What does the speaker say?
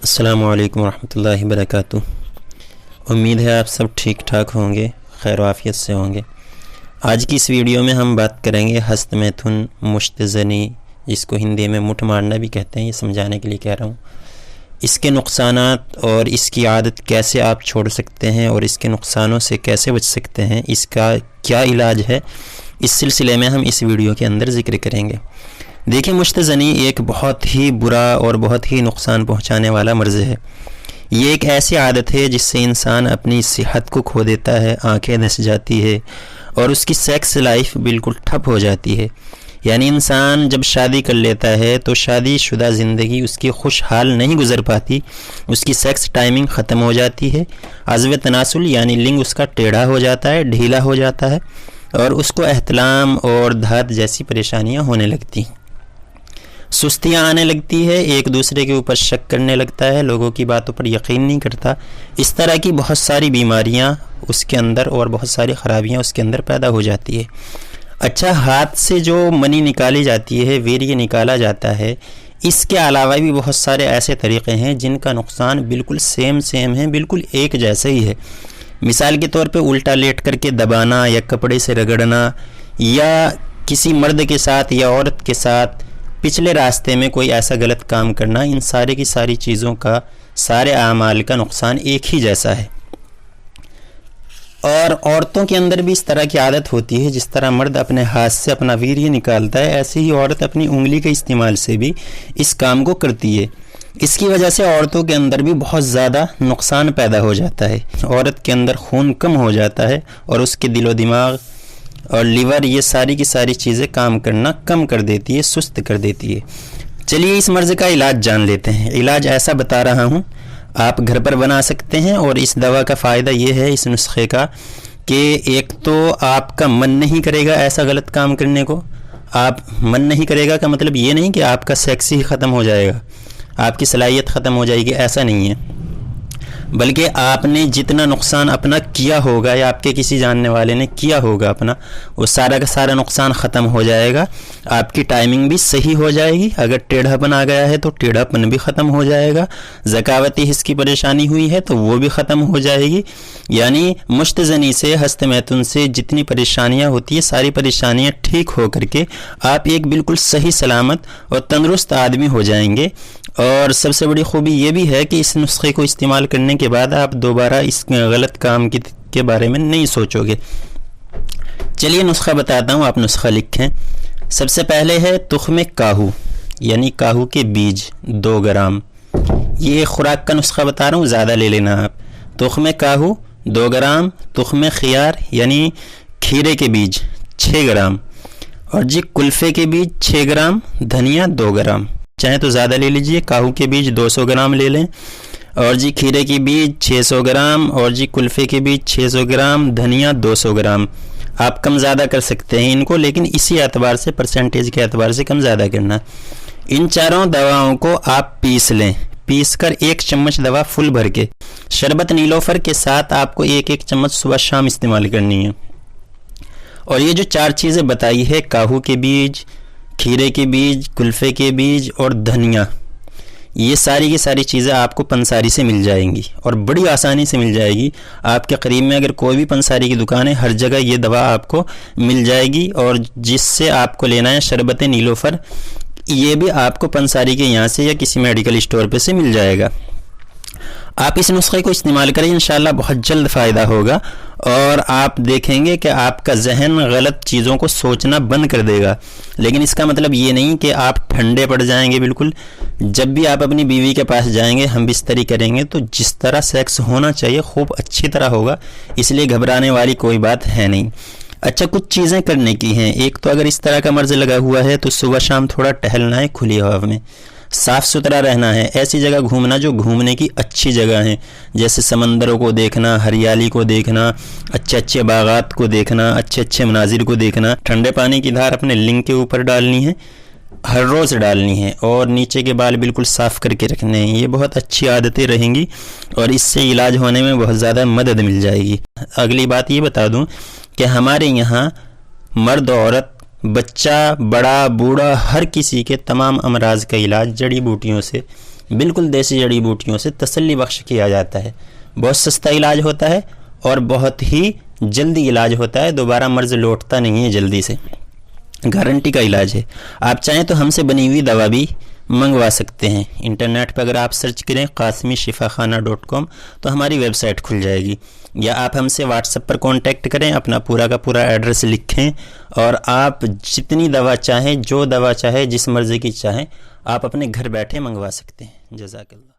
السلام علیکم ورحمۃ اللہ وبرکاتہ۔ امید ہے آپ سب ٹھیک ٹھاک ہوں گے، خیر و عافیت سے ہوں گے۔ آج کی اس ویڈیو میں ہم بات کریں گے ہست میتھن مشت زنی، جس کو ہندی میں مٹھ مارنا بھی کہتے ہیں، یہ سمجھانے کے لیے کہہ رہا ہوں۔ اس کے نقصانات اور اس کی عادت کیسے آپ چھوڑ سکتے ہیں اور اس کے نقصانوں سے کیسے بچ سکتے ہیں، اس کا کیا علاج ہے، اس سلسلے میں ہم اس ویڈیو کے اندر ذکر کریں گے۔ دیکھیں، مشت زنی ایک بہت ہی برا اور بہت ہی نقصان پہنچانے والا مرض ہے۔ یہ ایک ایسی عادت ہے جس سے انسان اپنی صحت کو کھو دیتا ہے، آنکھیں دھس جاتی ہے اور اس کی سیکس لائف بالکل ٹھپ ہو جاتی ہے۔ یعنی انسان جب شادی کر لیتا ہے تو شادی شدہ زندگی اس کی خوشحال نہیں گزر پاتی، اس کی سیکس ٹائمنگ ختم ہو جاتی ہے، عضو تناسل یعنی لنگ اس کا ٹیڑھا ہو جاتا ہے، ڈھیلا ہو جاتا ہے اور اس کو احتلام اور دھات جیسی پریشانیاں ہونے لگتی ہیں، سستیاں آنے لگتی ہے، ایک دوسرے کے اوپر شک کرنے لگتا ہے، لوگوں کی باتوں پر یقین نہیں کرتا۔ اس طرح کی بہت ساری بیماریاں اس کے اندر اور بہت ساری خرابیاں اس کے اندر پیدا ہو جاتی ہے۔ اچھا، ہاتھ سے جو منی نکالی جاتی ہے، ویریہ نکالا جاتا ہے، اس کے علاوہ بھی بہت سارے ایسے طریقے ہیں جن کا نقصان بالکل سیم ہے، بالکل ایک جیسا ہی ہے۔ مثال کے طور پہ الٹا لیٹ کر کے دبانا یا کپڑے سے رگڑنا یا کسی مرد کے ساتھ یا عورت کے ساتھ پچھلے راستے میں کوئی ایسا غلط کام کرنا، ان سارے کی ساری چیزوں کا، سارے اعمال کا نقصان ایک ہی جیسا ہے۔ اور عورتوں کے اندر بھی اس طرح کی عادت ہوتی ہے، جس طرح مرد اپنے ہاتھ سے اپنا ویریہ نکالتا ہے، ایسے ہی عورت اپنی انگلی کے استعمال سے بھی اس کام کو کرتی ہے۔ اس کی وجہ سے عورتوں کے اندر بھی بہت زیادہ نقصان پیدا ہو جاتا ہے، عورت کے اندر خون کم ہو جاتا ہے اور اس کے دل و دماغ اور لیور، یہ ساری کی ساری چیزیں کام کرنا کم کر دیتی ہے، سست کر دیتی ہے۔ چلیے اس مرض کا علاج جان لیتے ہیں۔ علاج ایسا بتا رہا ہوں، آپ گھر پر بنا سکتے ہیں، اور اس دوا کا فائدہ یہ ہے، اس نسخے کا، کہ ایک تو آپ کا من نہیں کرے گا ایسا غلط کام کرنے کو۔ آپ من نہیں کرے گا کا مطلب یہ نہیں کہ آپ کا سیکس ہی ختم ہو جائے گا، آپ کی صلاحیت ختم ہو جائے گی، ایسا نہیں ہے، بلکہ آپ نے جتنا نقصان اپنا کیا ہوگا یا آپ کے کسی جاننے والے نے کیا ہوگا اپنا، وہ سارا کا سارا نقصان ختم ہو جائے گا۔ آپ کی ٹائمنگ بھی صحیح ہو جائے گی، اگر ٹیڑھا پن آ گیا ہے تو ٹیڑھا پن بھی ختم ہو جائے گا، ذکاوتی حس کی پریشانی ہوئی ہے تو وہ بھی ختم ہو جائے گی۔ یعنی مشت زنی سے، ہست میتھن سے جتنی پریشانیاں ہوتی ہیں، ساری پریشانیاں ٹھیک ہو کر کے آپ ایک بالکل صحیح سلامت اور تندرست آدمی ہو جائیں گے۔ اور سب سے بڑی خوبی یہ بھی ہے کہ اس نسخے کو استعمال کرنے کے بعد آپ دوبارہ اس غلط کام کے بارے میں نہیں سوچو گے۔ چلیے نسخہ بتاتا ہوں، آپ نسخہ لکھیں۔ سب سے پہلے ہے تخم کاہو، یعنی کاہو کے بیج 2 گرام۔ یہ خوراک کا نسخہ بتا رہا ہوں، زیادہ لے لینا آپ۔ تخم کاہو 2 گرام، تخم خیار یعنی کھیرے کے بیج 6 گرام، اور جی کلفے کے بیج 6 گرام، دھنیا 2 گرام، چاہیں تو زیادہ لے لیجئے، کاہو کے بیج 200 گرام لے لیں، اور جی کھیرے کے بیج 600 گرام، اور جی کلفے کے بیج 600 گرام، دھنیا 200 گرام۔ آپ کم زیادہ کر سکتے ہیں ان کو، لیکن اسی اعتبار سے، پرسنٹیج کے اعتبار سے کم زیادہ کرنا۔ ان چاروں دواؤں کو آپ پیس لیں، پیس کر 1 چمچ دوا فل بھر کے شربت نیلوفر کے ساتھ آپ کو 1 چمچ صبح شام استعمال کرنی ہے۔ اور یہ جو 4 چیزیں بتائی ہے، کاہو کے بیج، کھیرے کے بیج، کلفے کے بیج اور دھنیا، یہ ساری کی ساری چیزیں آپ کو پنساری سے مل جائیں گی اور بڑی آسانی سے مل جائے گی۔ آپ کے قریب میں اگر کوئی بھی پنساری کی دکان ہے، ہر جگہ یہ دوا آپ کو مل جائے گی، اور جس سے آپ کو لینا ہے شربت نیلوفر، یہ بھی آپ کو پنساری کے یہاں سے یا کسی میڈیکل اسٹور پہ سے مل جائے گا۔ آپ اس نسخے کو استعمال کریں، انشاءاللہ بہت جلد فائدہ ہوگا، اور آپ دیکھیں گے کہ آپ کا ذہن غلط چیزوں کو سوچنا بند کر دے گا۔ لیکن اس کا مطلب یہ نہیں کہ آپ ٹھنڈے پڑ جائیں گے بالکل۔ جب بھی آپ اپنی بیوی کے پاس جائیں گے، ہم بستری کریں گے، تو جس طرح سیکس ہونا چاہیے خوب اچھی طرح ہوگا، اس لیے گھبرانے والی کوئی بات ہے نہیں۔ اچھا، کچھ چیزیں کرنے کی ہیں۔ ایک تو اگر اس طرح کا مرض لگا ہوا ہے تو صبح شام تھوڑا ٹہلنا ہے کھلی ہوا میں، صاف ستھرا رہنا ہے، ایسی جگہ گھومنا جو گھومنے کی اچھی جگہ ہیں، جیسے سمندروں کو دیکھنا، ہریالی کو دیکھنا، اچھے اچھے باغات کو دیکھنا، اچھے اچھے مناظر کو دیکھنا۔ ٹھنڈے پانی کی دھار اپنے لنگ کے اوپر ڈالنی ہے، ہر روز ڈالنی ہے، اور نیچے کے بال بالکل صاف کر کے رکھنے ہیں۔ یہ بہت اچھی عادتیں رہیں گی اور اس سے علاج ہونے میں بہت زیادہ مدد مل جائے گی۔ اگلی بات یہ بتا دوں کہ ہمارے یہاں مرد عورت بچہ بڑا بوڑھا ہر کسی کے تمام امراض کا علاج جڑی بوٹیوں سے بالکل دیسی جڑی بوٹیوں سے تسلی بخش کیا جاتا ہے. بہت سستا علاج ہوتا ہے اور بہت ہی جلدی علاج ہوتا ہے. دوبارہ مرض لوٹتا نہیں ہے جلدی سے. گارنٹی کا علاج ہے. آپ چاہیں تو ہم سے بنی ہوئی دوا بھی منگوا سکتے ہیں. انٹرنیٹ پہ اگر آپ سرچ کریں قاسمیشفاخانہ.com تو ہماری ویب سائٹ کھل جائے گی, یا آپ ہم سے واٹس ایپ پر کانٹیکٹ کریں, اپنا پورا کا پورا ایڈریس لکھیں, اور آپ جتنی دوا چاہیں, جو دوا چاہے, جس مرضی کی چاہیں, آپ اپنے گھر بیٹھے منگوا سکتے ہیں. جزاک اللہ.